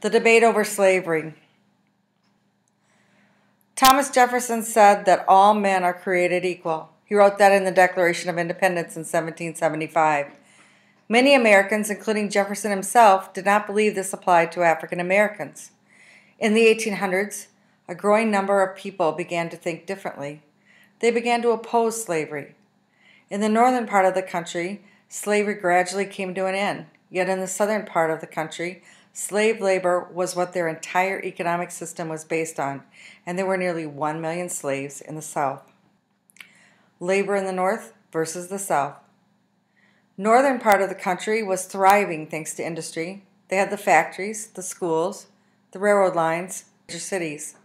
The debate over slavery. Thomas Jefferson said that all men are created equal. He wrote that in the Declaration of Independence in 1775. Many Americans, including Jefferson himself, did not believe this applied to African Americans. In the 1800s, a growing number of people began to think differently. They began to oppose slavery. In the northern part of the country, slavery gradually came to an end. Yet in the southern part of the country, slave labor was what their entire economic system was based on, and there were nearly 1 million slaves in the South. Labor in the North versus the South. Northern part of the country was thriving thanks to industry. They had the factories, the schools, the railroad lines, major cities.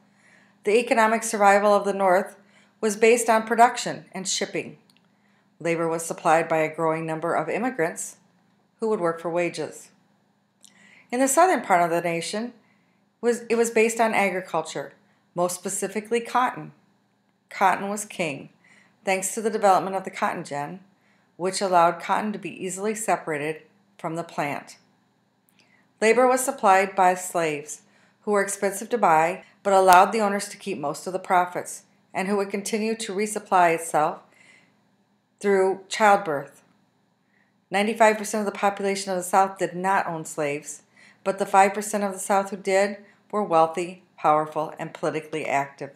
The economic survival of the North was based on production and shipping. Labor was supplied by a growing number of immigrants who would work for wages. In the southern part of the nation, it was based on agriculture, most specifically cotton. Cotton was king, thanks to the development of the cotton gin, which allowed cotton to be easily separated from the plant. Labor was supplied by slaves, who were expensive to buy, but allowed the owners to keep most of the profits, and who would continue to resupply itself through childbirth. 95% of the population of the South did not own slaves, but the 5% of the South who did were wealthy, powerful, and politically active.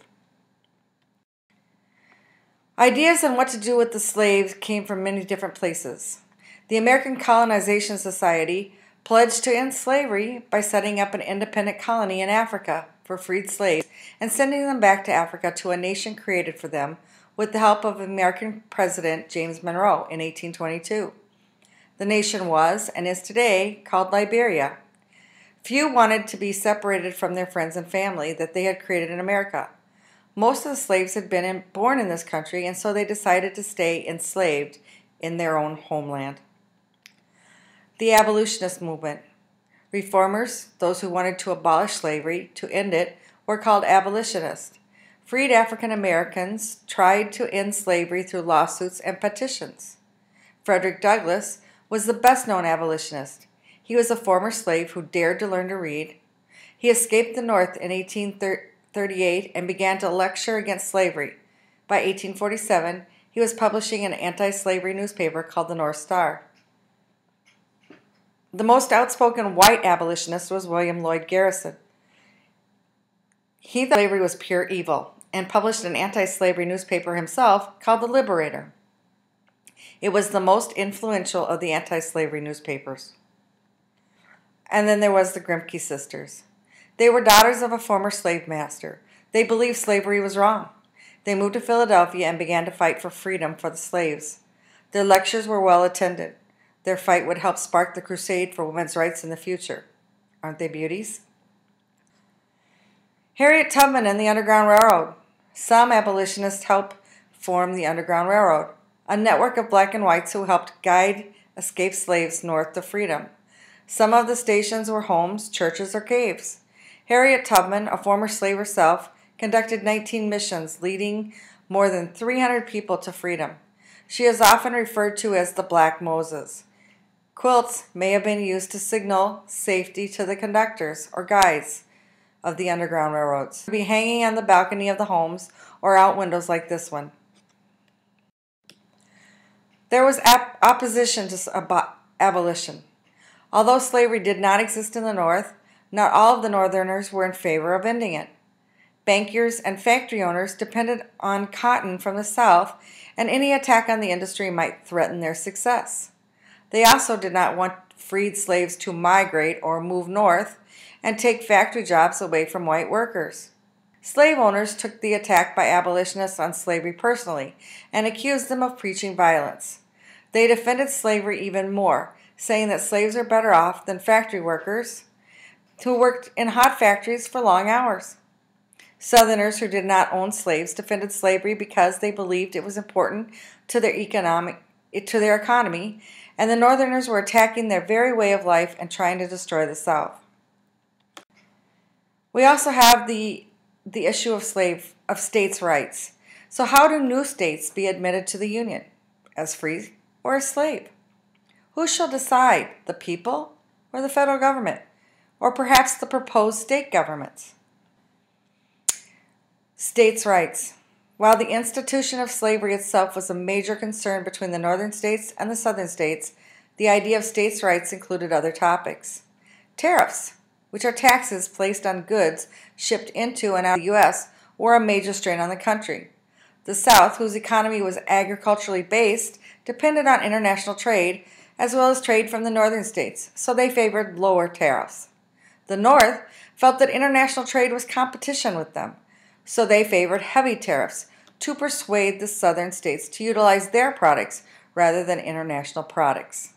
Ideas on what to do with the slaves came from many different places. The American Colonization Society pledged to end slavery by setting up an independent colony in Africa for freed slaves and sending them back to Africa to a nation created for them with the help of American President James Monroe in 1822. The nation was, and is today, called Liberia. Few wanted to be separated from their friends and family that they had created in America. Most of the slaves had been born in this country, and so they decided to stay enslaved in their own homeland. The abolitionist movement. Reformers, those who wanted to abolish slavery, to end it, were called abolitionists. Freed African Americans tried to end slavery through lawsuits and petitions. Frederick Douglass was the best-known abolitionist. He was a former slave who dared to learn to read. He escaped the North in 1838 and began to lecture against slavery. By 1847, he was publishing an anti-slavery newspaper called the North Star. The most outspoken white abolitionist was William Lloyd Garrison. He thought slavery was pure evil and published an anti-slavery newspaper himself called The Liberator. It was the most influential of the anti-slavery newspapers. And then there was the Grimke sisters. They were daughters of a former slave master. They believed slavery was wrong. They moved to Philadelphia and began to fight for freedom for the slaves. Their lectures were well attended. Their fight would help spark the crusade for women's rights in the future. Aren't they beauties? Harriet Tubman and the Underground Railroad. Some abolitionists helped form the Underground Railroad, a network of black and whites who helped guide escaped slaves north to freedom. Some of the stations were homes, churches, or caves. Harriet Tubman, a former slave herself, conducted 19 missions, leading more than 300 people to freedom. She is often referred to as the Black Moses. Quilts may have been used to signal safety to the conductors or guides of the Underground Railroads. They would be hanging on the balcony of the homes or out windows like this one. There was opposition to abolition. Although slavery did not exist in the North, not all of the Northerners were in favor of ending it. Bankers and factory owners depended on cotton from the South, and any attack on the industry might threaten their success. They also did not want freed slaves to migrate or move north and take factory jobs away from white workers. Slave owners took the attack by abolitionists on slavery personally and accused them of preaching violence. They defended slavery even more, saying that slaves are better off than factory workers who worked in hot factories for long hours. Southerners who did not own slaves defended slavery because they believed it was important to their economy, and the Northerners were attacking their very way of life and trying to destroy the South. We also have the issue of states' rights. So how do new states be admitted to the Union? As free or as slave? Who shall decide, the people or the federal government? or perhaps the proposed state governments. States' rights. While the institution of slavery itself was a major concern between the northern states and the southern states, the idea of states' rights included other topics. Tariffs, which are taxes placed on goods shipped into and out of the U.S., were a major strain on the country. The South, whose economy was agriculturally based, depended on international trade, as well as trade from the northern states, so they favored lower tariffs. The North felt that international trade was competition with them, so they favored heavy tariffs to persuade the southern states to utilize their products rather than international products.